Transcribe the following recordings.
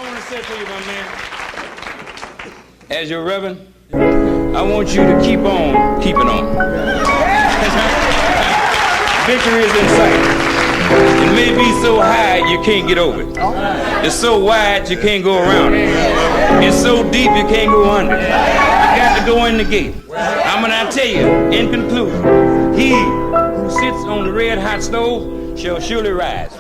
want to say to you, my man, as your reverend, I want you to keep on keeping on. Victory is in sight. It may be so high you can't get over it. It's so wide you can't go around it. It's so deep you can't go under it. You got to go in the gate. I'm gonna tell you, in conclusion, he who sits on the red hot stove shall surely rise.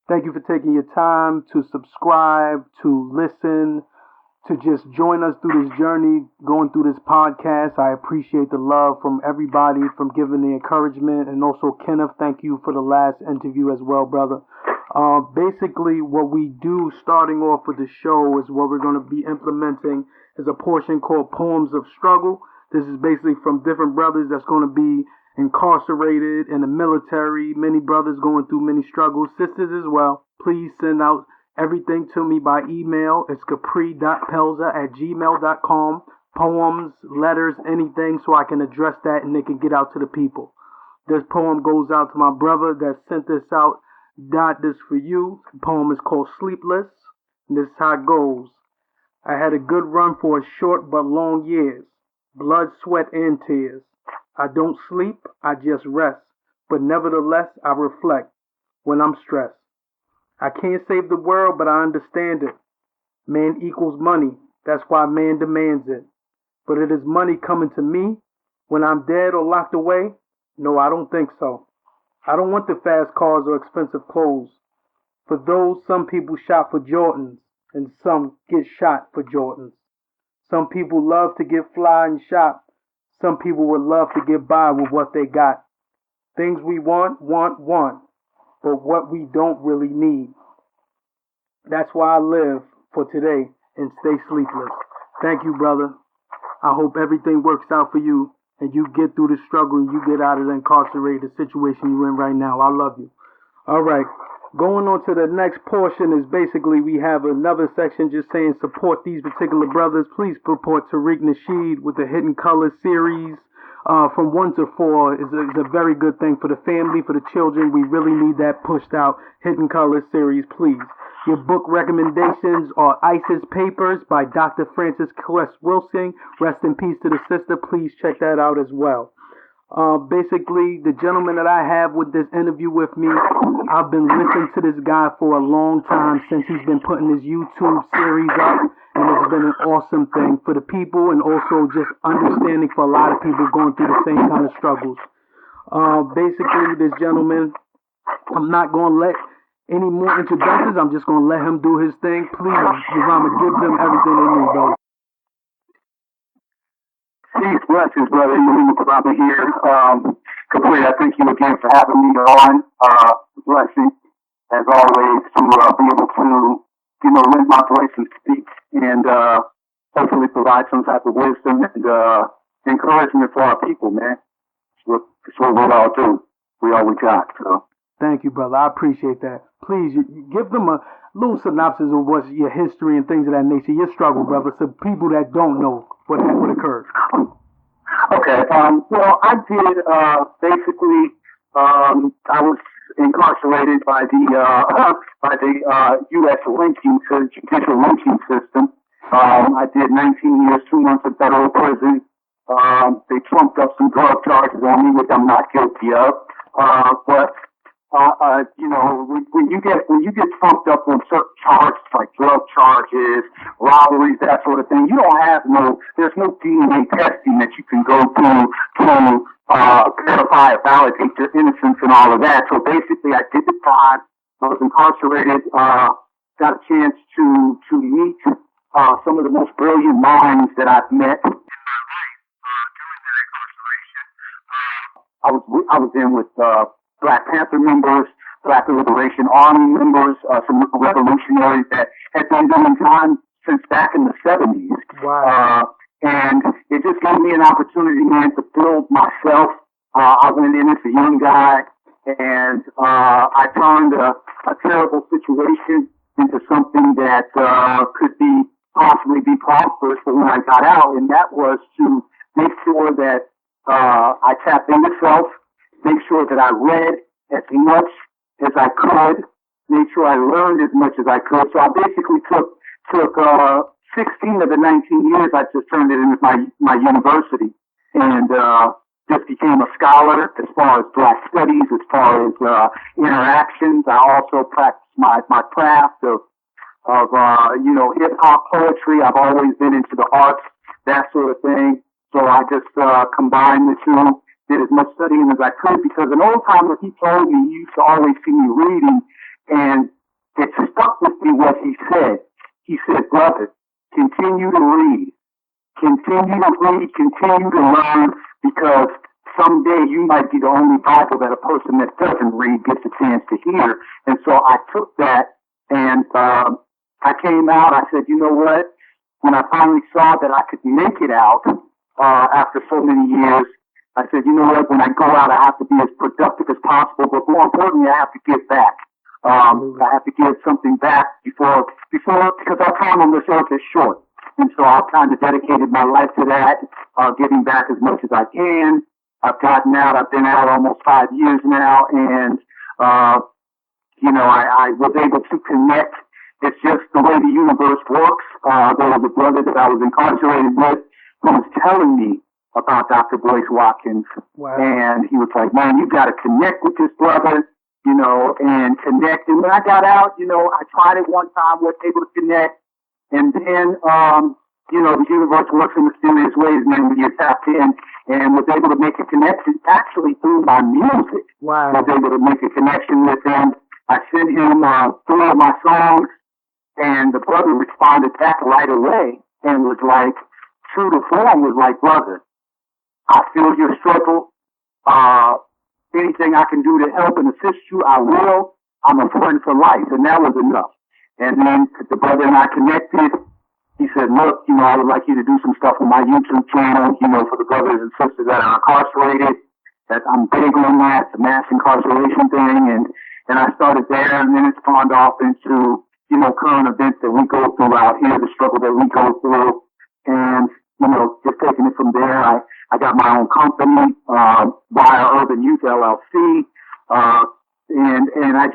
Thank you for taking your time to subscribe, to listen, to just join us through this journey, going through this podcast. I appreciate the love from everybody, from giving the encouragement. And also, Kenneth, thank you for the last interview as well, brother. Basically, what we do starting off with the show is what we're going to be implementing is a portion called Poems of Struggle. This is basically from different brothers that's going to be incarcerated in the military, many brothers going through many struggles, sisters as well. Please send out everything to me by email. It's capri.pelzer@gmail.com. Poems, letters, anything, so I can address that and they can get out to the people. This poem goes out to my brother that sent this out. Got this for you. The poem is called Sleepless. And this is how it goes. I had a good run for a short but long years. Blood, sweat, and tears. I don't sleep, I just rest, but nevertheless I reflect when I'm stressed. I can't save the world, but I understand it. Man equals money, that's why man demands it. But it is money coming to me when I'm dead or locked away? No, I don't think so. I don't want the fast cars or expensive clothes. For those, some people shop for Jordans, and some get shot for Jordans. Some people love to get fly and shop. Some people would love to get by with what they got. Things we want, but what we don't really need. That's why I live for today and stay sleepless. Thank you, brother. I hope everything works out for you and you get through the struggle and you get out of the incarcerated situation you're in right now. I love you. All right. Going on to the next portion is basically we have another section just saying support these particular brothers. Please support Tariq Nasheed with the Hidden Colors series from 1 to 4 is a very good thing for the family, for the children. We really need that pushed out. Hidden Colors series, please. Your book recommendations are ISIS Papers by Dr. Francis Quest Wilson. Rest in peace to the sister. Please check that out as well. Basically, the gentleman that I have with this interview with me, I've been listening to this guy for a long time since he's been putting his YouTube series up, and it's been an awesome thing for the people and also just understanding for a lot of people going through the same kind of struggles. Basically, this gentleman, I'm not going to let any more introductions. I'm just going to let him do his thing. Please, Yarima, give them everything they need, bro. Peace, blessings, brother. Yarima Karama here. Capri, I thank you again for having me on. Blessing, as always, to be able to, lend my voice and speak and hopefully provide some type of wisdom and encouragement for our people, man. It's what we all do. We all we got. So. Thank you, brother. I appreciate that. Please, you give them a little synopsis of what's your history and things of that nature, your struggle, brother, so people that don't know what occurred. Okay. Well, I did basically. I was incarcerated by the U.S. judicial lynching system. I did 19 years, 2 months in federal prison. They trumped up some drug charges on me, which I'm not guilty of. But when you get trumped up on certain charges like drug charges, robberies, that sort of thing, there's no DNA testing that you can go through to verify or validate your innocence and all of that. So basically, I did the time. I was incarcerated. Got a chance to meet some of the most brilliant minds that I've met in my life during that incarceration. I was in with Black Panther members, Black Liberation Army members, some revolutionaries that had been doing time since back in the 70s. Wow. And it just gave me an opportunity, man, to build myself. I went in as a young guy, and I turned a terrible situation into something that could possibly be prosperous for when I got out, and that was to make sure that I tapped into self, make sure that I read as much as I could, make sure I learned as much as I could. So I basically took 16 of the 19 years, I just turned it into my university, and just became a scholar as far as Black studies, as far as interactions. I also practiced my craft of hip hop, poetry. I've always been into the arts, that sort of thing. So I just combined the two, did as much studying as I could, because an old timer, he told me, he used to always see me reading, and it stuck with me what he said. He said, brother, continue to read, continue to learn, because someday you might be the only Bible that a person that doesn't read gets a chance to hear. And so I took that, and I came out. I said, you know what? When I finally saw that I could make it out after so many years, I said, you know what? When I go out, I have to be as productive as possible, but more importantly, I have to give back. I have to give something back before because our time on this earth is short. And so I've kind of dedicated my life to that, giving back as much as I can. I've gotten out. I've been out almost 5 years now, and I was able to connect. It's just the way the universe works. There was a brother that I was incarcerated with who was telling me about Dr. Boyce Watkins. Wow. And he was like, man, you got to connect with this brother, and connect. And when I got out, I tried it one time, was able to connect. And then, the universe works in mysterious ways, man, when you're tapped in, and was able to make a connection actually through my music. Wow. Was able to make a connection with him. I sent him 3 of my songs, and the brother responded back right away and was like, true to form, was like, brother, I feel your struggle. Anything I can do to help and assist you, I will. I'm a friend for life, and that was enough. And then the brother and I connected. He said, look, I would like you to do some stuff on my YouTube channel, for the brothers and sisters that are incarcerated. That I'm big on that, the mass incarceration thing. And I started there, and then it spawned off into, current events that we go through out here, the struggle that we go through. And, just taking it from there, I got my own company, via Urban Youth LLC. And I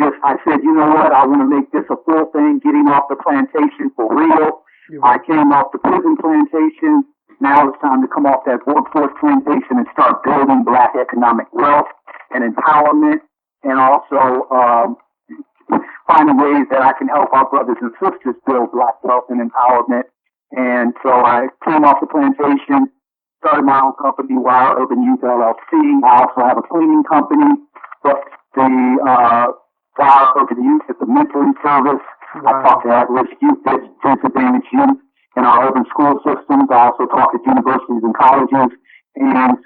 said, you know what? I want to make this a full thing, getting off the plantation for real. I came off the prison plantation. Now it's time to come off that workforce plantation and start building Black economic wealth and empowerment, and also finding ways that I can help our brothers and sisters build Black wealth and empowerment. And so I came off the plantation, started my own company, Wild Urban Youth LLC. I also have a cleaning company, but the Wild Urban Youth is a mentoring service. Wow. I talk to at-risk youth, disadvantaged youth in our urban school systems. I also talk at universities and colleges. And,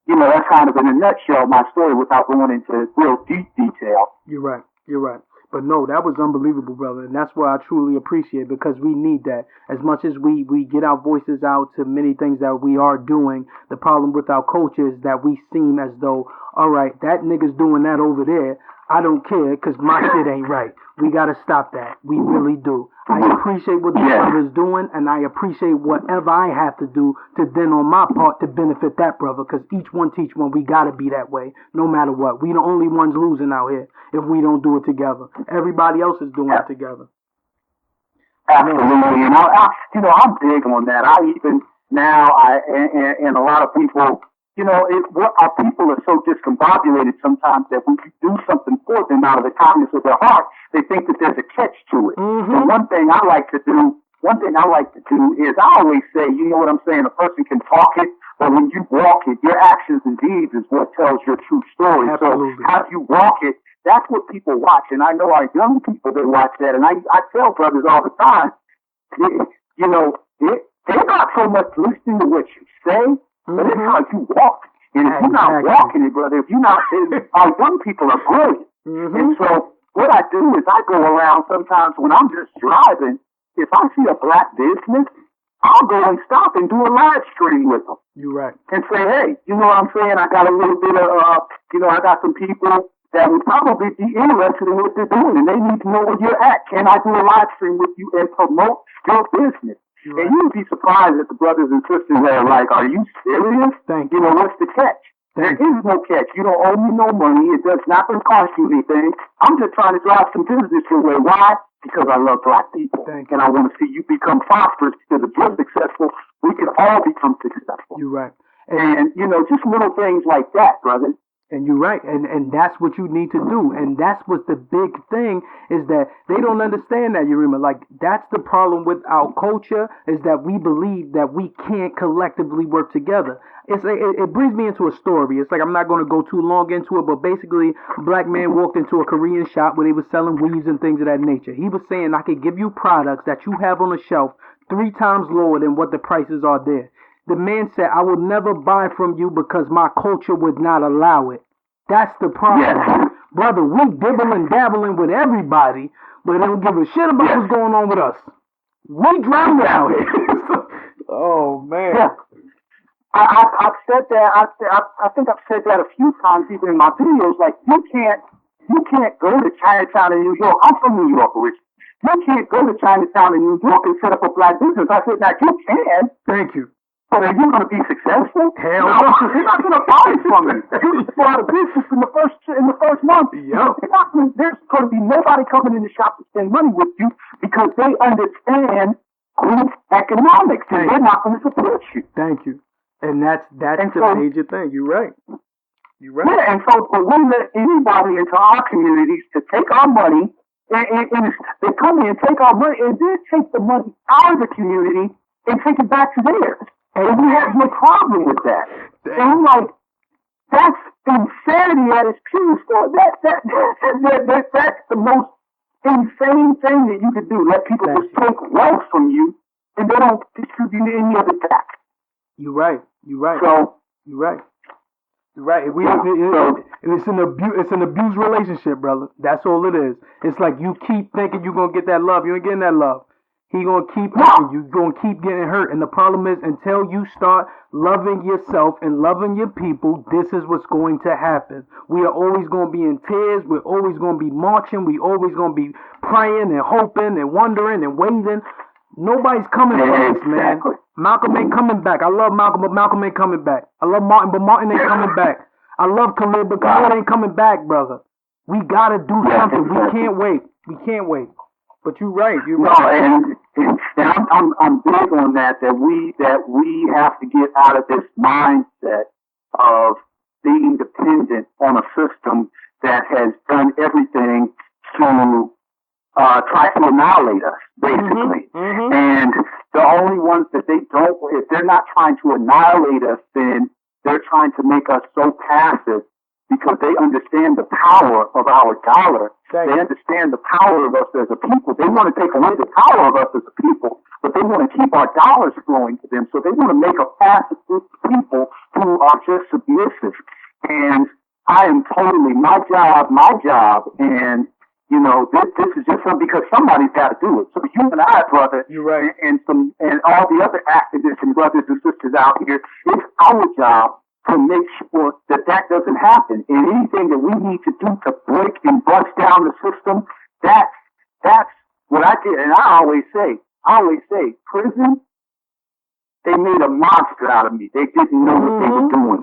that's kind of in a nutshell my story without going into real deep detail. You're right. But no, that was unbelievable, brother. And that's what I truly appreciate, because we need that. As much as we get our voices out to many things that we are doing, the problem with our culture is that we seem as though, all right, that nigga's doing that over there. I don't care because my shit ain't right. We got to stop that. We really do. I appreciate what the brother's doing, and I appreciate whatever I have to do to then on my part to benefit that brother, because each one teach one. We got to be that way no matter what. We the only ones losing out here if we don't do it together. Everybody else is doing it together. Absolutely. And I'm big on that. I even now, and a lot of people, our people are so discombobulated sometimes that when you do something for them out of the kindness of their heart, they think that there's a catch to it. Mm-hmm. And one thing I like to do is I always say, you know what I'm saying, a person can talk it, but when you walk it, your actions and deeds is what tells your true story. Absolutely. So how you walk it, that's what people watch. And I know our young people that watch that, and I tell brothers all the time, they're not so much listening to what you say, but it's how you walk. And if you're not walking it, brother, our young people are brilliant. And so what I do is I go around sometimes when I'm just driving. If I see a black business, I'll go and stop and do a live stream with them. You're right. And say, hey, you know what I'm saying? I got a little bit of, I got some people that would probably be interested in what they're doing, and they need to know where you're at. Can I do a live stream with you and promote your business? Right. And you would be surprised at the brothers and sisters that are like, are you serious? Thank you. You know, what's the catch? There is no catch. You don't owe me no money. It does not cost you anything. I'm just trying to drive some business your way. Why? Because I love black people. And I want to see you become prosperous, because if you're successful, we can all become successful. You're right. And you know, just little things like that, brother. And you're right, and that's what you need to do, and that's what the big thing is, that they don't understand that, Yarima. Like, that's the problem with our culture, is that we believe that we can't collectively work together. It brings me into a story. It's like, I'm not going to go too long into it, but basically, a black man walked into a Korean shop where they were selling weaves and things of that nature. He was saying, I could give you products that you have on the shelf 3 times lower than what the prices are there. The man said, I will never buy from you because my culture would not allow it. That's the problem. Yeah. Brother, we dibble and dabbling with everybody, but they don't give a shit about what's going on with us. We drown out here. Oh, man. Yeah. I've said that. I think I've said that a few times, even in my videos. Like, you can't go to Chinatown in New York. I'm from New York originally. You can't go to Chinatown in New York and set up a black business. I said, now you can. Thank you. But are you going to be successful? Hell no. They're not going to buy it from you. You start a business in the first month. Yep. There's going to be nobody coming in the shop to spend money with you, because they understand group economics, and they're not going to support you. Thank you. And that's the major thing. You're right. You're right. Yeah, and so we let anybody into our communities to take our money, and they come in and take our money, and then take the money out of the community and take it back to theirs. And we have no problem with that. And I'm like, that's insanity at its purest form. That's the most insane thing that you could do. Let people just take wealth from you, and they don't distribute any of it back. You're right. You're right. So you're right. You're right. It's an abused relationship, brother. That's all it is. It's like you keep thinking you're gonna get that love. You ain't getting that love. He gonna keep hurting you. You're gonna keep getting hurt. And the problem is, until you start loving yourself and loving your people, this is what's going to happen. We are always gonna be in tears. We're always gonna be marching. We always gonna be praying and hoping and wondering and waiting. Nobody's coming for us, man. Malcolm ain't coming back. I love Malcolm, but Malcolm ain't coming back. I love Martin, but Martin ain't coming back. I love Khalid, but Khalid ain't coming back, brother. We gotta do something. We can't wait. We can't wait. But you're right. You're right. And I'm big on that we have to get out of this mindset of being dependent on a system that has done everything to try to annihilate us, basically. And the only ones that they don't, if they're not trying to annihilate us, then they're trying to make us so passive, because they understand the power of our dollar. They understand the power of us as a people. They want to take away the power of us as a people, but they want to keep our dollars flowing to them. So they want to make a passive group of people who are just submissive. And I am totally my job. And, you know, this is just something, because somebody's got to do it. So you and I, brother, you're right, and all the other activists and brothers and sisters out here, it's our job to make sure that doesn't happen. And anything that we need to do to break and bust down the system, that's what I did. And I always say, prison, they made a monster out of me. They didn't know what they were doing.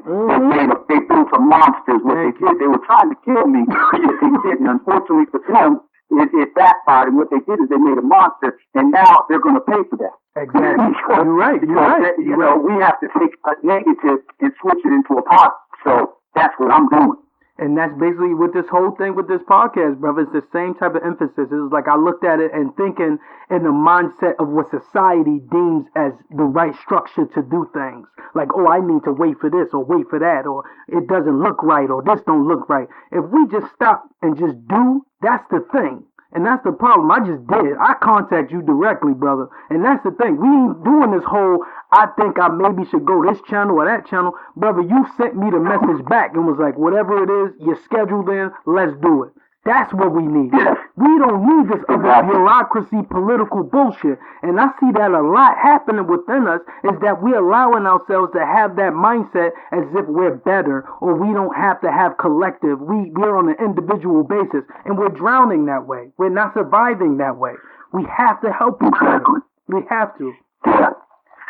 They built some monsters. What they did, they were trying to kill me, but they didn't. Unfortunately for them, it backfired. And what they did is they made a monster, and now they're going to pay for that. Exactly. You're right. You know, we have to take a negative and switch it into a positive. So that's what I'm doing. And that's basically what this whole thing with this podcast, brother. It's the same type of emphasis. It's like I looked at it and thinking in the mindset of what society deems as the right structure to do things. Like, oh, I need to wait for this or wait for that, or it doesn't look right, or this don't look right. If we just stop and just do, that's the thing. And that's the problem. I just did. I contact you directly, brother. And that's the thing. We ain't doing this whole, I think I maybe should go this channel or that channel. Brother, you sent me the message back and was like, whatever it is, you're scheduled in, let's do it. That's what we need. Yes. We don't need this other bureaucracy, political bullshit. And I see that a lot happening within us is that we're allowing ourselves to have that mindset as if we're better or we don't have to have collective. We're on an individual basis and we're drowning that way. We're not surviving that way. We have to help each other. We have to. Yeah.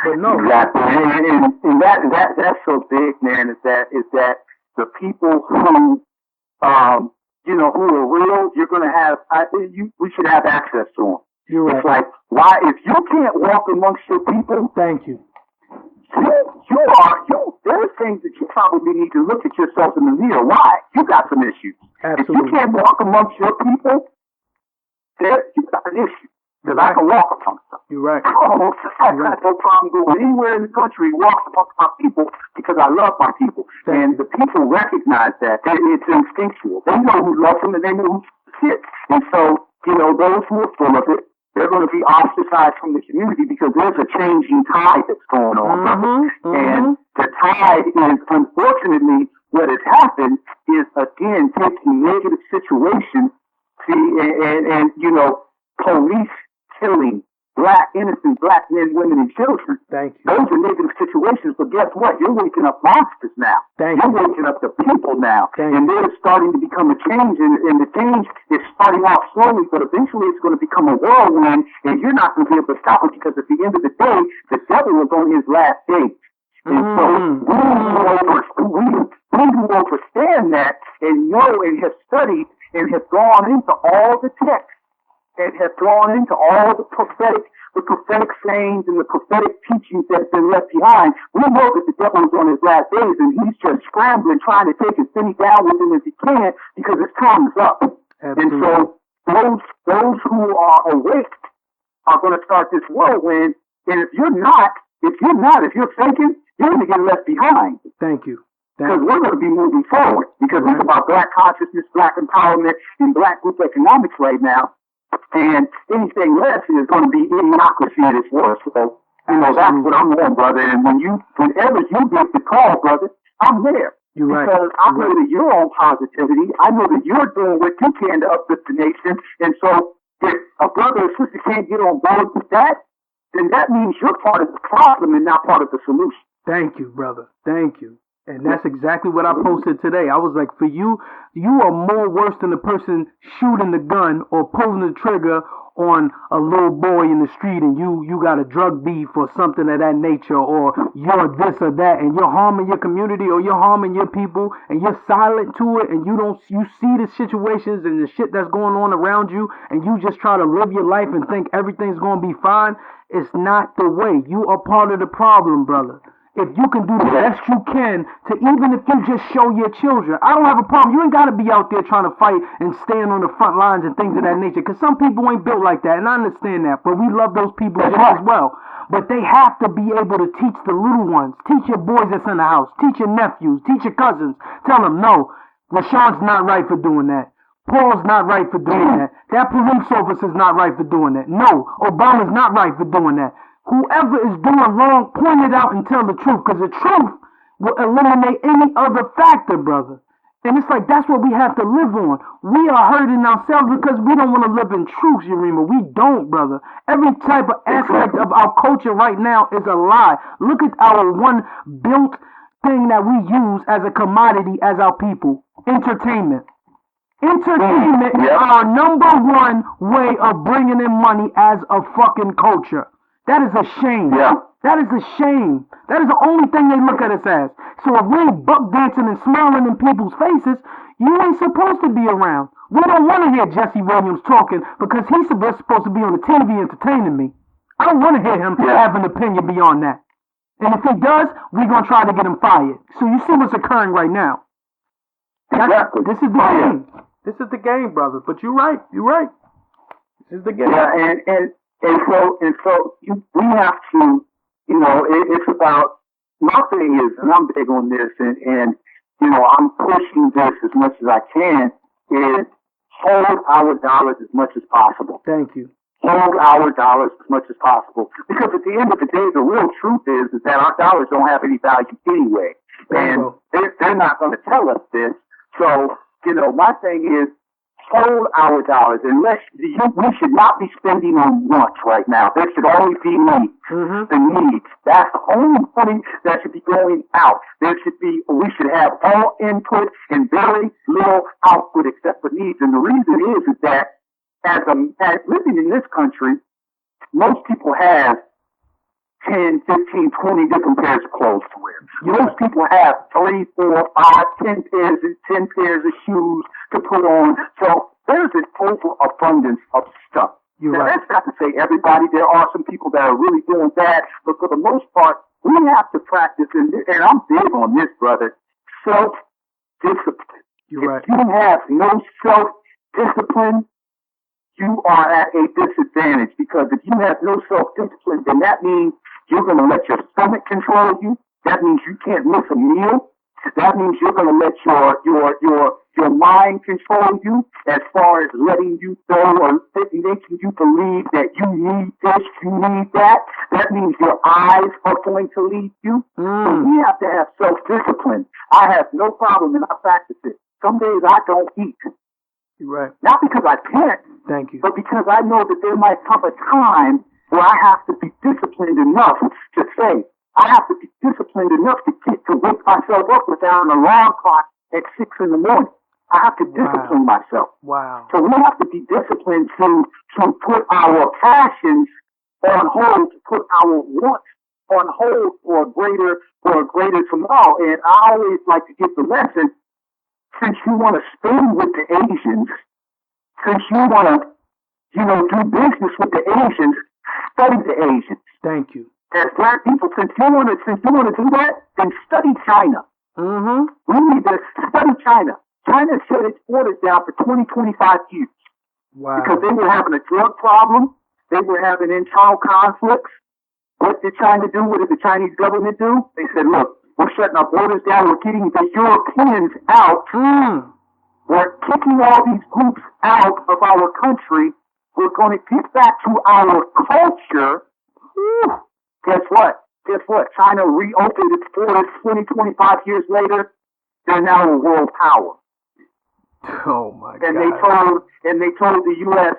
But no. Exactly. And that's so big, man, is that the people who who are real, you're going to have, we should have access to them. You're right. It's like, why, if you can't walk amongst your people, thank you. There are things that you probably need to look at yourself in the mirror. Why? You got some issues. Absolutely. If you can't walk amongst your people, you got an issue. Because I can walk amongst them. You're right. I got no problem going anywhere in the country, walk amongst my people because I love my people. And the people recognize that. It's instinctual. They know who loves them and they know who shit. And so, those who are full of it, they're going to be ostracized from the community because there's a changing tide that's going on. And the tide is, unfortunately, what has happened is, again, taking negative situations, and police killing innocent black men, women, and children. Thank you. Those are negative situations, but guess what? You're waking up monsters now. You're waking up the people now. And there's starting to become a change, and the change is starting off slowly, but eventually it's going to become a whirlwind, and you're not going to be able to stop it because at the end of the day, the devil is on his last days. And so we who understand that and know and have studied and have gone into all the texts and have gone into all the prophetic sayings and the prophetic teachings that have been left behind, we know that the devil is on his last days and he's just scrambling, trying to take as many down with him as he can because his time is up. Absolutely. And so those who are awake are going to start this whirlwind. And if you're thinking, you're going to get left behind. Thank you. Because we're going to be moving forward. Because it's about black consciousness, black empowerment, and black group economics right now. And anything less is going to be idiocracy at its worst. So, that's what I'm on, brother. And whenever you get the call, brother, I'm there. You're right. Because I know that you're on positivity. I know that you're doing what you can to uplift the nation. And so if a brother or sister can't get on board with that, then that means you're part of the problem and not part of the solution. Thank you, brother. Thank you. And that's exactly what I posted today. I was like, for you are more worse than the person shooting the gun or pulling the trigger on a little boy in the street and you got a drug beef or something of that nature, or you're this or that, and you're harming your community or you're harming your people and you're silent to it, and you see the situations and the shit that's going on around you, and you just try to live your life and think everything's going to be fine. It's not the way. You are part of the problem, brother. If you can do the best you can to, even if you just show your children, I don't have a problem. You ain't got to be out there trying to fight and stand on the front lines and things of that nature, because some people ain't built like that, and I understand that, but we love those people just as well. But they have to be able to teach the little ones, teach your boys that's in the house, teach your nephews, teach your cousins. Tell them, no, Rashawn's not right for doing that. Paul's not right for doing that. That police officer's not right for doing that. No, Obama's not right for doing that. Whoever is doing wrong, point it out and tell the truth, because the truth will eliminate any other factor, brother. And it's like, that's what we have to live on. We are hurting ourselves because we don't want to live in truth, Yarima. We don't, brother. Every type of aspect of our culture right now is a lie. Look at our one built thing that we use as a commodity as our people. Entertainment. Entertainment is our number one way of bringing in money as a fucking culture. That is a shame. Yeah. That is a shame. That is the only thing they look at us as. So if we ain't buck dancing and smiling in people's faces, you ain't supposed to be around. We don't want to hear Jesse Williams talking because he's supposed to be on the TV entertaining me. I don't want to hear him have an opinion beyond that. And if he does, we're going to try to get him fired. So you see what's occurring right now. Exactly. This is the game. This is the game, brother. But you're right. You're right. This is the game. Yeah, and so we have to, it's about, my thing is, and I'm big on this, and I'm pushing this as much as I can, is hold our dollars as much as possible. Thank you. Hold our dollars as much as possible. Because at the end of the day, the real truth is that our dollars don't have any value anyway. And they're not going to tell us this. So, my thing is, hold our dollars. We should not be spending on wants right now. There should only be needs. The needs. That's the only money that should be going out. We should have all input and very little output except for needs. And the reason is that as living in this country, most people have 10, 15, 20 different pairs of clothes to wear. Most people have 3, 4, 5, 10 pairs of shoes to put on. So there's an overabundance of stuff. Now, that's not to say everybody. There are some people that are really doing bad, but for the most part, we have to practice, and I'm big on this, brother, self-discipline. If you have no self-discipline, you are at a disadvantage, because if you have no self-discipline, then that means you're going to let your stomach control you. That means you can't miss a meal. That means you're going to let your mind control you as far as letting you go or making you believe that you need this, you need that. That means your eyes are going to lead you. So we have to have self-discipline. I have no problem, and I practice it. Some days I don't eat. Not because I can't, but because I know that there might come a time where I have to be disciplined enough to say, I have to be disciplined enough to wake myself up without an alarm clock at 6 in the morning. I have to discipline myself. So we have to be disciplined to put our passions on hold, to put our wants on hold for a greater tomorrow. And I always like to give the lesson, since you want to spend with the Asians, since you want to, do business with the Asians, study the Asians. Thank you. As black people, since you want to do that, then study China. We need to study China. China shut its borders down for 20, 25 years. Because they were having a drug problem. They were having internal conflicts. What did China do? What did the Chinese government do? They said, look, we're shutting our borders down. We're getting the Europeans out. We're kicking all these groups out of our country. We're going to get back to our culture. Guess what? China reopened its borders 20, 25 years later. They're now a world power. Oh my God. And they told the U.S.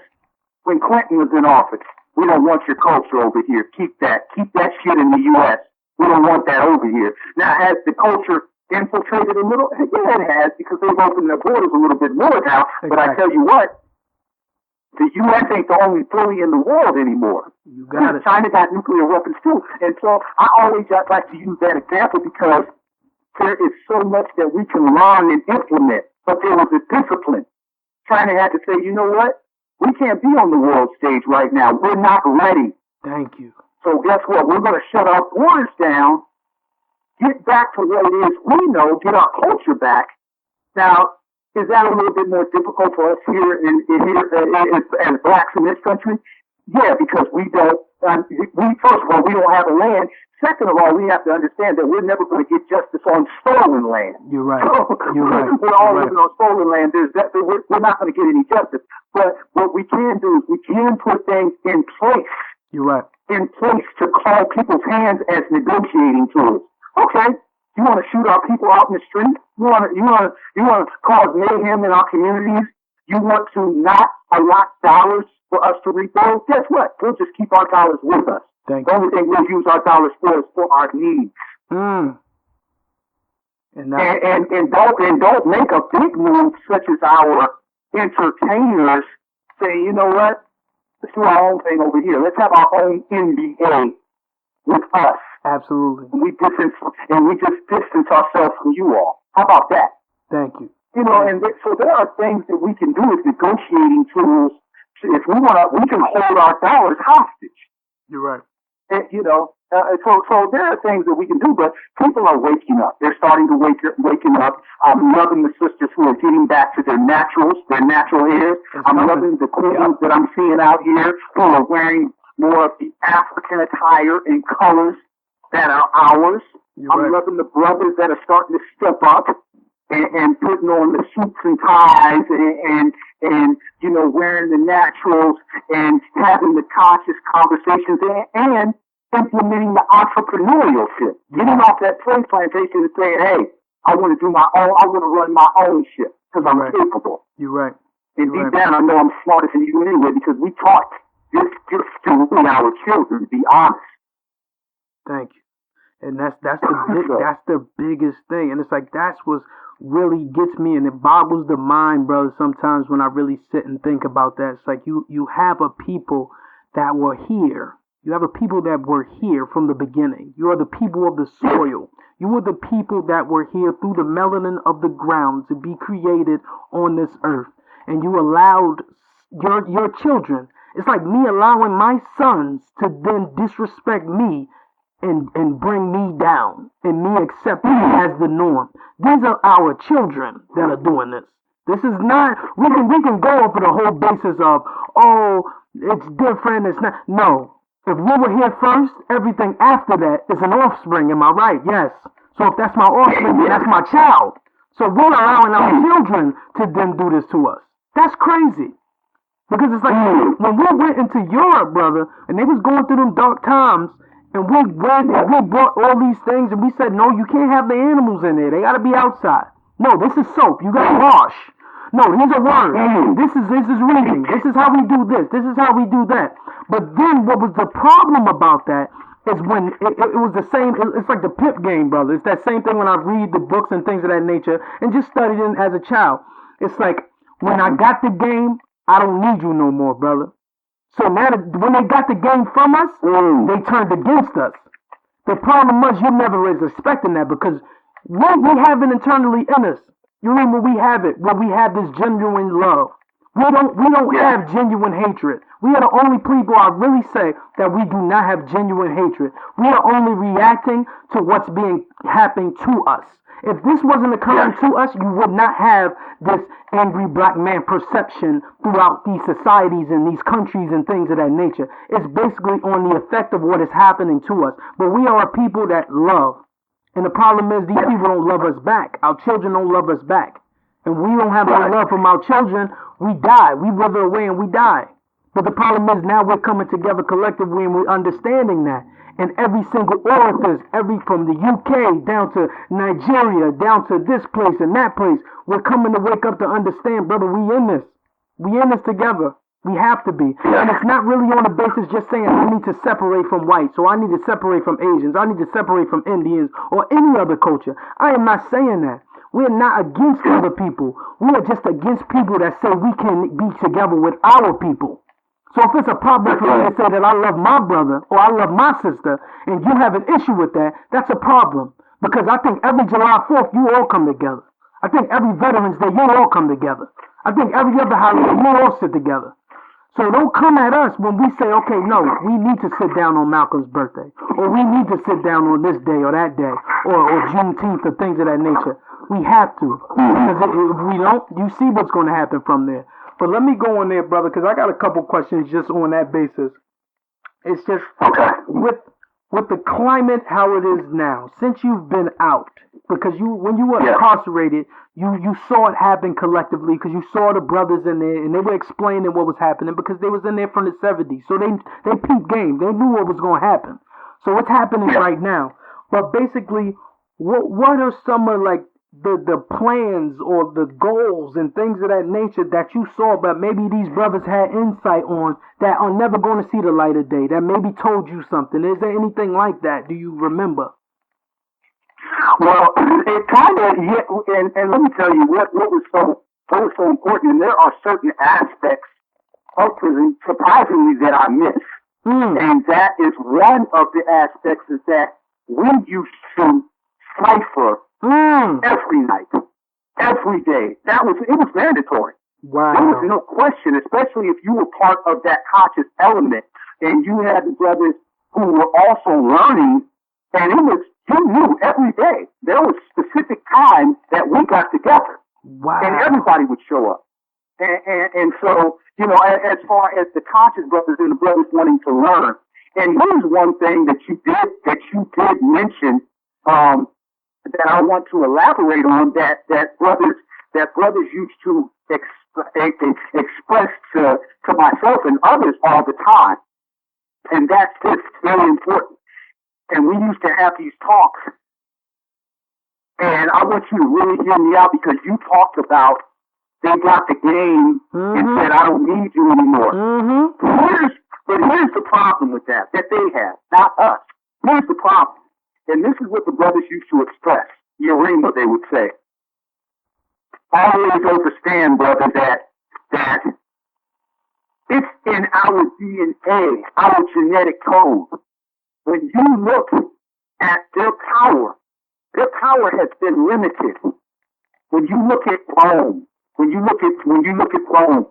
when Clinton was in office, we don't want your culture over here. Keep that shit in the U.S. We don't want that over here. Now, has the culture infiltrated a little? Yeah, it has, because they've opened their borders a little bit more now. Exactly. But I tell you what, the U.S. ain't the only bully in the world anymore. You got it. China got nuclear weapons too. And so I always like to use that example because there is so much that we can learn and implement. But there was a discipline. China had to say, you know what? We can't be on the world stage right now. We're not ready. Thank you. So guess what? We're going to shut our borders down, get back to what it is we know, get our culture back. Now, is that a little bit more difficult for us here as blacks in this country? Yeah, because we don't. First of all, we don't have a land. Second of all, we have to understand that we're never going to get justice on stolen land. You're right. You're right. We're all living on stolen land. We're not going to get any justice. But what we can do is we can put things in place. You're right. In place to call people's hands as negotiating tools. Okay. You want to shoot our people out in the street? You want to cause mayhem in our communities? You want to not allot dollars for us to rebuild? Guess what? We'll just keep our dollars with us. The only thing we'll use our dollars for is for our needs. And don't make a big move such as our entertainers say, you know what? Let's do our own thing over here. Let's have our own NBA with us. Absolutely. We just distance ourselves from you all. How about that? Thank you. So there are things that we can do as negotiating tools. If we want, we can hold our dollars hostage. You're right. So there are things that we can do, but people are waking up. They're starting to waking up. I'm loving the sisters who are getting back to their natural hair. I'm loving the queens that I'm seeing out here who are wearing more of the African attire and colors that are ours. I'm loving the brothers that are starting to step up and putting on the suits and ties and wearing the naturals and having the conscious conversations and implementing the entrepreneurial shit. Getting off that slave plantation and saying, hey, I want to do my own, I want to run my own shit because I'm capable. You're right. And deep down, I know I'm smarter than you anyway because we taught this to our children, to be honest. Thank you. And that's the biggest thing. And it's like that's what really gets me, and it boggles the mind, brother, sometimes when I really sit and think about that. It's like you have a people that were here. You have a people that were here from the beginning. You are the people of the soil. You are the people that were here through the melanin of the ground to be created on this earth. And you allowed your children. It's like me allowing my sons to then disrespect me and bring me down and me accepting it as the norm. These are our children that are doing this. This is not, we can go over the whole basis of, oh, it's different, it's not. No. If we were here first, everything after that is an offspring, am I right? Yes. So if that's my offspring, then that's my child. So we're allowing our children to then do this to us. That's crazy. Because it's like when we went into Europe, brother, and they was going through them dark times, and we went and we brought all these things, and we said, no, you can't have the animals in there. They got to be outside. No, this is soap. You got to wash. No, here's a word. This is reading. This is how we do this. This is how we do that. But then what was the problem about that is when it was the same. It's like the pip game, brother. It's that same thing when I read the books and things of that nature and just studied it as a child. It's like when I got the game, I don't need you no more, brother. So now when they got the game from us, they turned against us. The problem was you never was expecting that because what we have it internally in us. You remember we have it, where we have this genuine love. We don't have genuine hatred. We are the only people I really say that we do not have genuine hatred. We are only reacting to what's being happening to us. If this wasn't occurring to us, you would not have this angry black man perception throughout these societies and these countries and things of that nature. It's basically on the effect of what is happening to us. But we are a people that love. And the problem is these people don't love us back. Our children don't love us back. And we don't have no love from our children. We die. We wither away and we die. But the problem is now we're coming together collectively and we're understanding that. And every single orifice, from the UK down to Nigeria, down to this place and that place, we're coming to wake up to understand, brother, we in this. We in this together. We have to be. And it's not really on the basis just saying I need to separate from whites or I need to separate from Asians. I need to separate from Indians or any other culture. I am not saying that. We're not against other people. We are just against people that say we can be together with our people. So if it's a problem for me to say that I love my brother or I love my sister and you have an issue with that, that's a problem. Because I think every July 4th, you all come together. I think every Veterans Day, you all come together. I think every other holiday, you all sit together. So don't come at us when we say, okay, no, we need to sit down on Malcolm's birthday. Or we need to sit down on this day or that day. Or Juneteenth or things of that nature. We have to. Because if we don't, you see what's going to happen from there. But let me go on there, brother, because I got a couple questions just on that basis. It's just with the climate how it is now, since you've been out, because when you were incarcerated, you saw it happen collectively because you saw the brothers in there and they were explaining what was happening because they was in there from the 70s. So they peeped game. They knew what was going to happen. So what's happening right now? But basically, what are some of like the plans or the goals and things of that nature that you saw but maybe these brothers had insight on that are never going to see the light of day, that maybe told you something? Is there anything like that? Do you remember? Well, it kind of, and let me tell you what was so important. And there are certain aspects of prison, surprisingly, that I miss. And that is one of the aspects is that we used to cipher every night, every day. It was mandatory. Wow. There was no question, especially if you were part of that conscious element and you had the brothers who were also learning, and you knew every day. There was specific times that we got together. Wow. And everybody would show up. And so, as far as the conscious brothers and the brothers wanting to learn, and here's one thing that you did mention, that I want to elaborate on that brothers used to express to myself and others all the time. And that's just very important. And we used to have these talks. And I want you to really hear me out because you talked about they got the game and said, I don't need you anymore. But here's the problem with that they have, not us. Here's the problem. And this is what the brothers used to express. Yarima, they would say. Always understand, brother, that it's in our DNA, our genetic code. When you look at their power has been limited. When you look at Rome, when you look at Rome,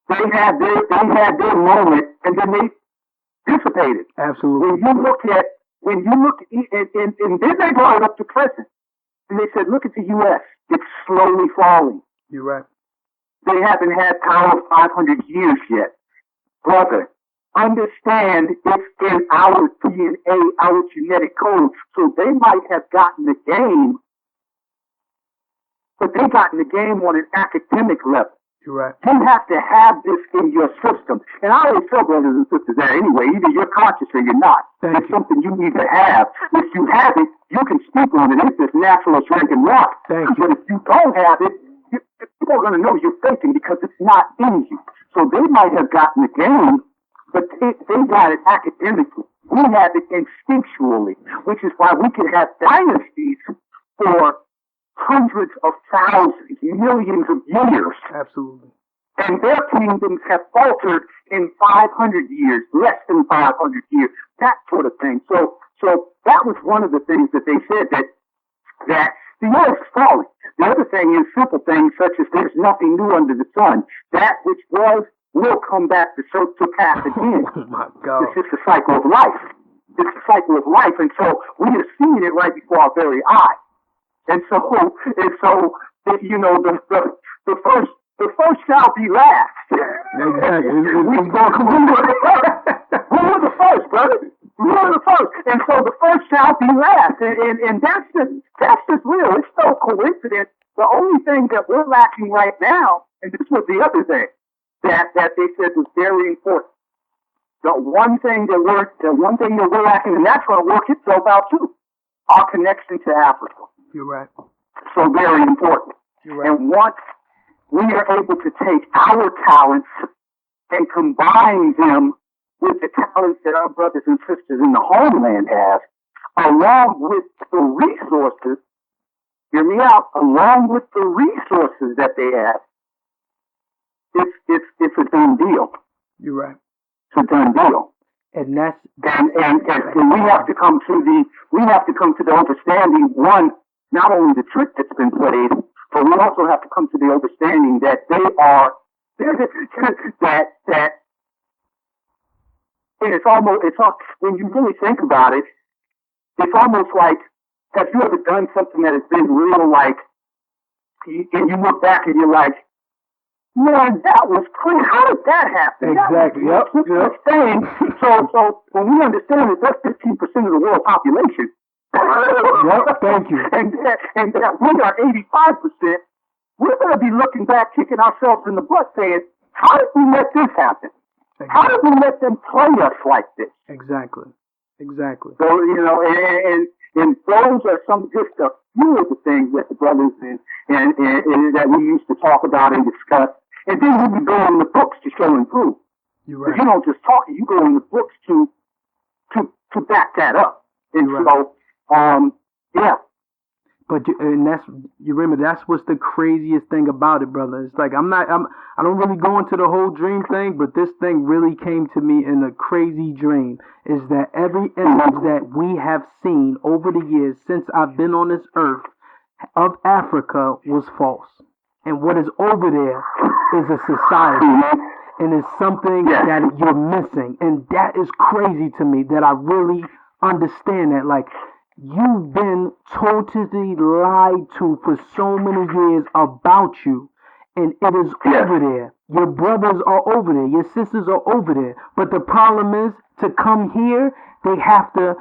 they had their moment and then they dissipated. Absolutely. When you look and then they brought it up to present. And they said, look at the U.S. It's slowly falling. You're right. They haven't had power 500 years yet. Brother, understand it's in our DNA, our genetic code. So they might have gotten the game, but they got in the game on an academic level. You're right. You have to have this in your system. And I always tell brothers and sisters that anyway, either you're conscious or you're not. It's something you need to have. If you have it, you can speak on it. It's as natural as drinking water. But if you don't have it, people are going to know you're faking because it's not in you. So they might have gotten the game, but they got it academically. We have it instinctually, which is why we can have dynasties for hundreds of thousands, millions of years. Absolutely. And their kingdoms have faltered in 500 years, less than 500 years, that sort of thing. So that was one of the things that they said, that the earth is falling. The other thing is simple things such as there's nothing new under the sun. That which was will come back to pass again. Oh my God. It's just a cycle of life. It's a cycle of life. And so we are seeing it right before our very eyes. And so, you know, the first shall be last. Exactly. We were the first, brother. We were the first. And so the first shall be last. And that's just real. It's no coincidence. The only thing that we're lacking right now, and this was the other thing that they said was very important. The one thing that we're lacking, and that's going to work itself out too, our connection to Africa. You're right. So very important. You're right. And once we are able to take our talents and combine them with the talents that our brothers and sisters in the homeland have, along with the resources, hear me out, along with the resources that they have, it's a done deal. You're right. It's a done deal. And that's and we have to come to the understanding, one, not only the trick that's been played, but we also have to come to the understanding that that and it's when you really think about it, it's almost like, have you ever done something that has been real, like, and you look back and you're like, man, that was crazy. How did that happen? Exactly. That was thing. So when we understand that that's 15% of the world population, thank you. And that we are 85%, we're going to be looking back, kicking ourselves in the butt, saying, how did we let this happen? Exactly. How did we let them play us like this? Exactly. So, you know, and those are just a few of the things that the brothers and that we used to talk about and discuss. And then we would go in the books to show and prove. You're right. You don't just talk, you go in the books to back that up. And You're right. so, yeah. But you remember, that's what's the craziest thing about it, brother. It's like I don't really go into the whole dream thing, but this thing really came to me in a crazy dream. Is that every image that we have seen over the years since I've been on this earth of Africa was false, and what is over there is a society, and it's something that you're missing, and that is crazy to me. That I really understand that, like. You've been totally lied to for so many years about you, and it is over there. Your brothers are over there. Your sisters are over there. But the problem is, to come here, they have to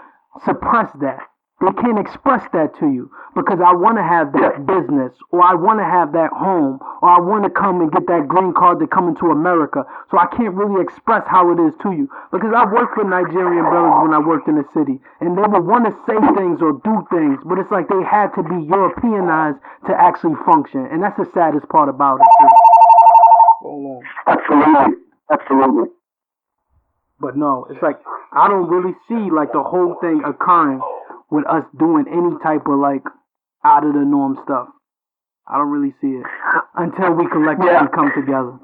suppress that. they can't express that to you because I want to have that business, or I want to have that home, or I want to come and get that green card to come into America. So I can't really express how it is to you because I worked for Nigerian brothers when I worked in the city, and they would want to say things or do things, but it's like they had to be Europeanized to actually function, and that's the saddest part about it, too. Hold on. Absolutely. But no, it's like I don't really see like the whole thing occurring with us doing any type of like out of the norm stuff. I don't really see it until we collectively come together.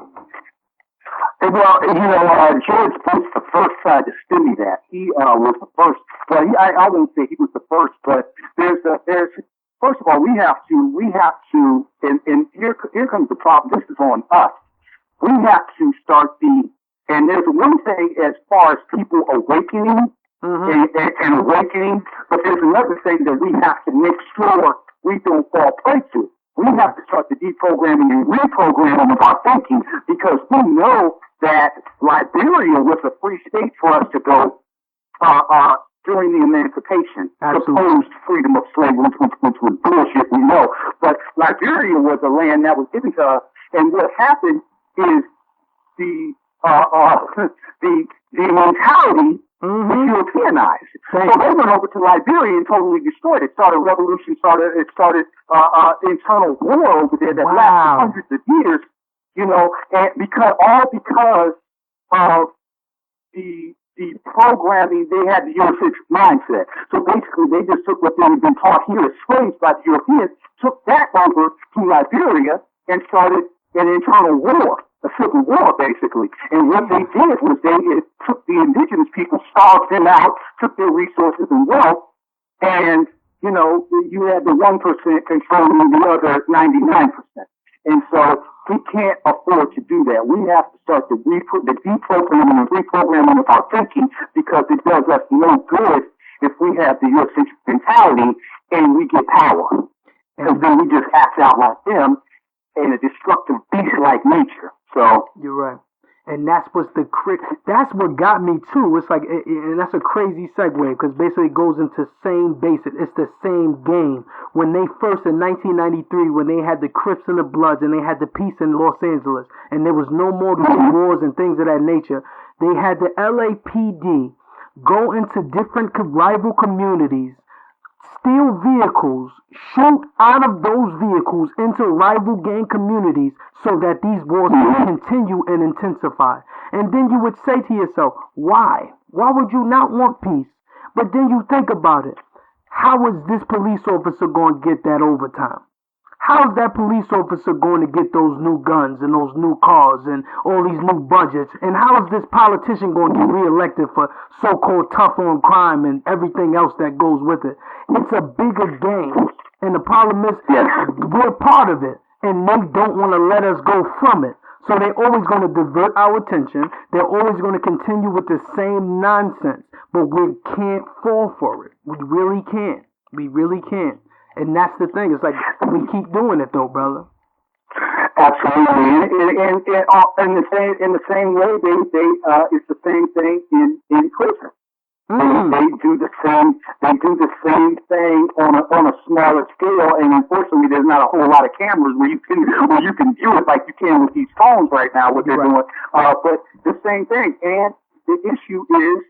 Well, George Bush the first tried to stimulate that. He was the first. Well, I won't say he was the first, but there's first of all we have to, and here comes the problem. This is on us. We have to start and there's one thing as far as people awakening and awakening, but there's another thing that we have to make sure we don't fall prey to. We have to start the deprogramming and reprogramming of our thinking because we know that Liberia was a free state for us to go during the emancipation, supposed freedom of slavery, which was bullshit, we know. But Liberia was a land that was given to us, and what happened is the mentality was Europeanized. So they went over to Liberia and totally destroyed it. Started revolution, it started internal war over there that lasted hundreds of years, and because of the programming, they had the Eurocentric mindset. So basically they just took what they had been taught here as slaves by the Europeans, took that over to Liberia and started an internal war. A civil war, basically. And what they did was they took the indigenous people, starved them out, took their resources and wealth, and, you had the 1% controlling the other 99%. And so we can't afford to do that. We have to start the deprogramming and reprogramming of our thinking because it does us no good if we have the Eurocentric mentality and we get power. Because then we just act out like them in a destructive beast-like nature. So you're right, and that's what got me too. It's like, and that's a crazy segue because basically it goes into same basic. It's the same game. When they first in 1993, when they had the Crips and the Bloods, and they had the peace in Los Angeles, and there was no more wars and things of that nature, they had the LAPD go into different rival communities, steal vehicles, shoot out of those vehicles into rival gang communities so that these wars will continue and intensify. And then you would say to yourself, why? Why would you not want peace? But then you think about it. How is this police officer going to get that overtime? How is that police officer going to get those new guns and those new cars and all these new budgets? And how is this politician going to get reelected for so-called tough on crime and everything else that goes with it? It's a bigger game. And the problem is we're part of it. And they don't want to let us go from it. So they're always going to divert our attention. They're always going to continue with the same nonsense. But we can't fall for it. We really can't. We really can't. And that's the thing. It's like we keep doing it, though, brother. Absolutely, and in the same way, it's the same thing in prison. They do the same. They do the same thing on a smaller scale, and unfortunately, there's not a whole lot of cameras where you can view it like you can with these phones right now. What they're doing, but the same thing. And the issue is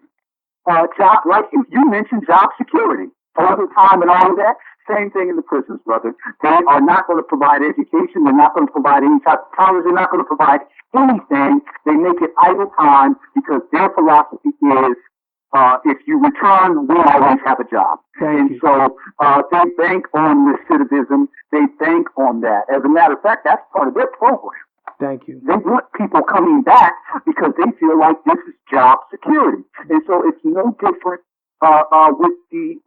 job, like you mentioned, job security, overtime, and all of that. Same thing in the prisons, brother. They are not going to provide education. They're not going to provide any type of college. They're not going to provide anything. They make it idle time because their philosophy is, if you return, we'll always have a job. So they bank on recidivism. They bank on that. As a matter of fact, that's part of their program. Thank you. They want people coming back because they feel like this is job security. And so it's no different with the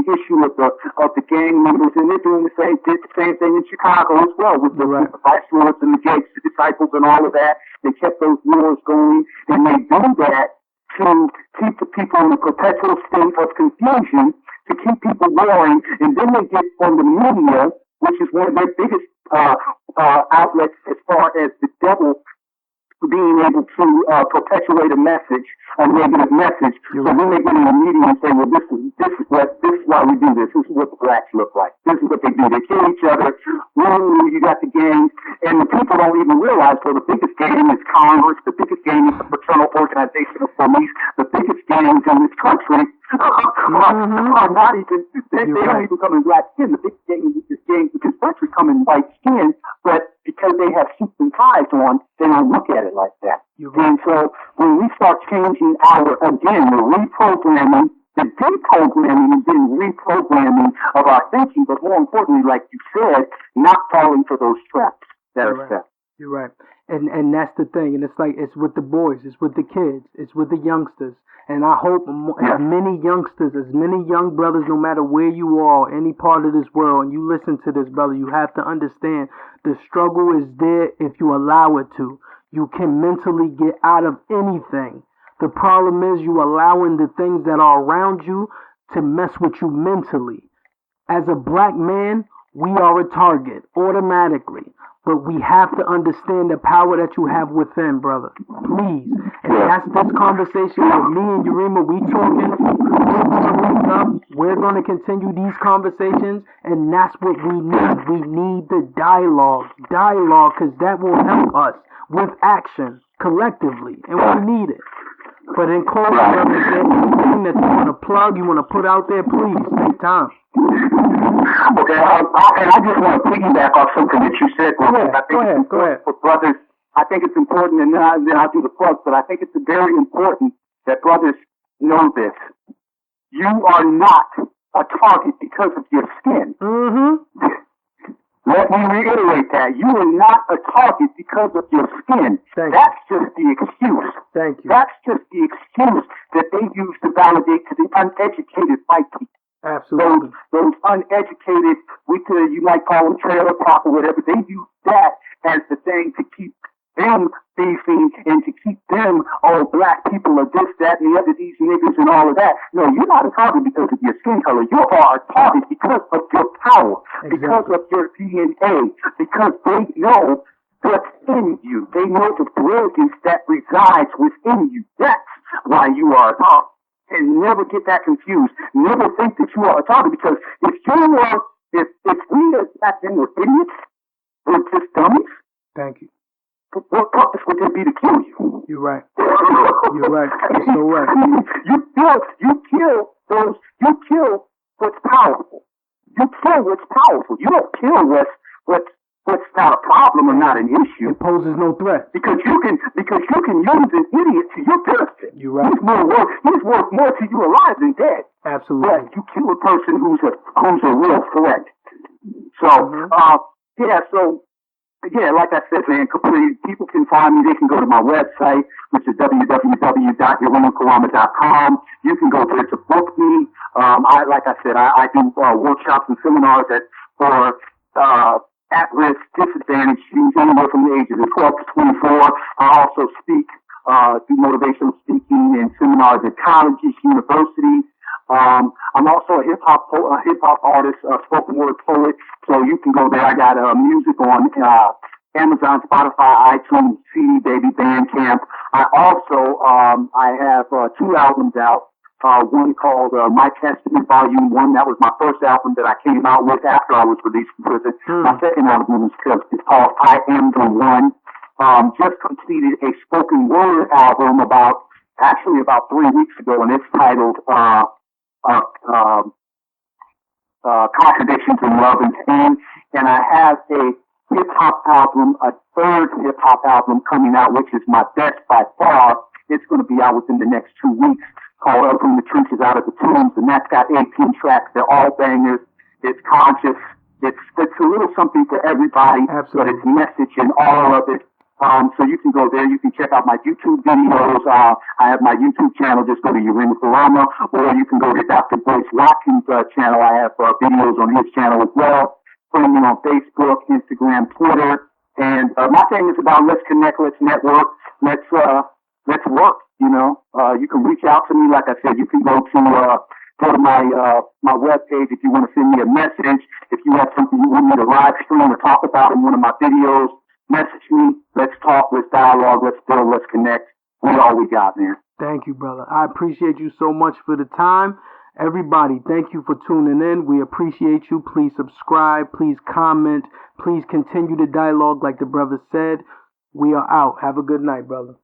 issue of the gang members, and they're doing the same thing in Chicago as well with the vice lords and the Gates, the disciples, and all of that. They kept those wars going, and they do that to keep the people in a perpetual state of confusion, to keep people warring, and then they get on the media, which is one of their biggest outlets as far as the devil being able to perpetuate a message, a negative message. So when they get in a meeting and say, well, this is why we do this. This is what the blacks look like. This is what they do. They kill each other. Ooh, you got the gangs. And the people don't even realize, so the biggest gang is Congress. The biggest gang is the fraternal organization of police. The biggest gangs in this country are not even, they don't even come in black skin. The biggest gangs in this country come in white skin, but because they have suits and ties on, they don't look at it like that. And so when we start changing the reprogramming, the deprogramming and then reprogramming of our thinking, but more importantly, like you said, not falling for those traps that are set. You're right. And that's the thing. And it's like, it's with the boys, it's with the kids, it's with the youngsters. And I hope as many youngsters, as many young brothers, no matter where you are, any part of this world, and you listen to this, brother, you have to understand the struggle is there if you allow it to. You can mentally get out of anything. The problem is you allowing the things that are around you to mess with you mentally. As a black man, we are a target automatically. But we have to understand the power that you have within, brother. Please. And that's this conversation with me and Yarima. We talking. We're going to continue these conversations. And that's what we need. We need the dialogue. Dialogue, because that will help us with action collectively. And we need it. But in closing, brother, is there anything that you want to plug, you want to put out there? Please, take time. Okay, and I just want to piggyback off something that you said. Go ahead. For brothers, I think it's important, and then I'll do the plugs, but I think it's very important that brothers know this. You are not a target because of your skin. Mm-hmm. Let me reiterate that. You are not a target because of your skin. That's just the excuse. Thank you. That's just the excuse that they use to validate to the uneducated white people. Absolutely. Those uneducated, you might call them trailer park or whatever, they use that as the thing to keep them beefing and to keep them, black people are this, that, and the other, these niggas and all of that. No, you're not a target because of your skin color. You are a target because of your power, because of your DNA, because they know what's in you. They know the brilliance that resides within you. That's why you are a target. And never get that confused. Never think that you are a target, because if we as black men were idiots, we're just dummies. Thank you. What purpose would there be to kill you? You're right. You're right. You're so right. You kill what's powerful. You kill what's powerful. You don't kill what's not a problem or not an issue. It poses no threat. Because you can use an idiot to your benefit. You're right. He's worth more to you alive than dead. Absolutely. But you kill a person who's a real threat. So like I said, man, people can find me. They can go to my website, which is www.yarimakarama.com. You can go there to book me. I do workshops and seminars for at-risk, disadvantaged students anywhere from the ages of 12 to 24. I also speak, do motivational speaking and seminars at colleges, universities. I'm also a hip hop artist, spoken word poet. So you can go there. I got music on Amazon, Spotify, iTunes, CD Baby, Bandcamp. I also I have 2 albums out. One called My Testament Volume 1. That was my first album that I came out with after I was released from prison. My second album is called I Am the One. Just completed a spoken word album about 3 weeks ago, and it's titled Contradictions in Love and Pain. And I have a hip-hop album, a third hip-hop album coming out, which is my best by far. It's going to be out within the next 2 weeks, called Up From the Trenches Out of the Tombs, and that's got 18 tracks. They're all bangers. It's conscious. It's a little something for everybody. Absolutely. But it's message in all of it. So you can go there. You can check out my YouTube videos. I have my YouTube channel. Just go to Yarima Karama, or you can go to Dr. Boyce Watkins' channel. I have videos on his channel as well. Friend me on Facebook, Instagram, Twitter. And my thing is about let's connect, let's network, let's work. You know, you can reach out to me. Like I said, you can go to my webpage if you want to send me a message. If you have something you want me to live stream or talk about in one of my videos, message me. Let's talk. Let's dialogue. Let's build. Let's connect. We all we got, man. Thank you, brother. I appreciate you so much for the time. Everybody, thank you for tuning in. We appreciate you. Please subscribe. Please comment. Please continue the dialogue like the brother said. We are out. Have a good night, brother.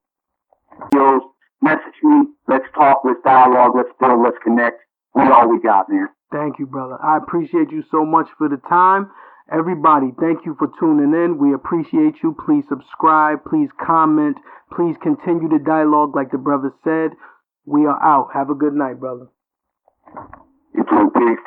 Message me. Let's talk. Let's dialogue. Let's build. Let's connect. We all we got, man. Thank you, brother. I appreciate you so much for the time. Everybody, thank you for tuning in. We appreciate you. Please subscribe. Please comment. Please continue the dialogue like the brother said. We are out. Have a good night, brother. You too. Peace.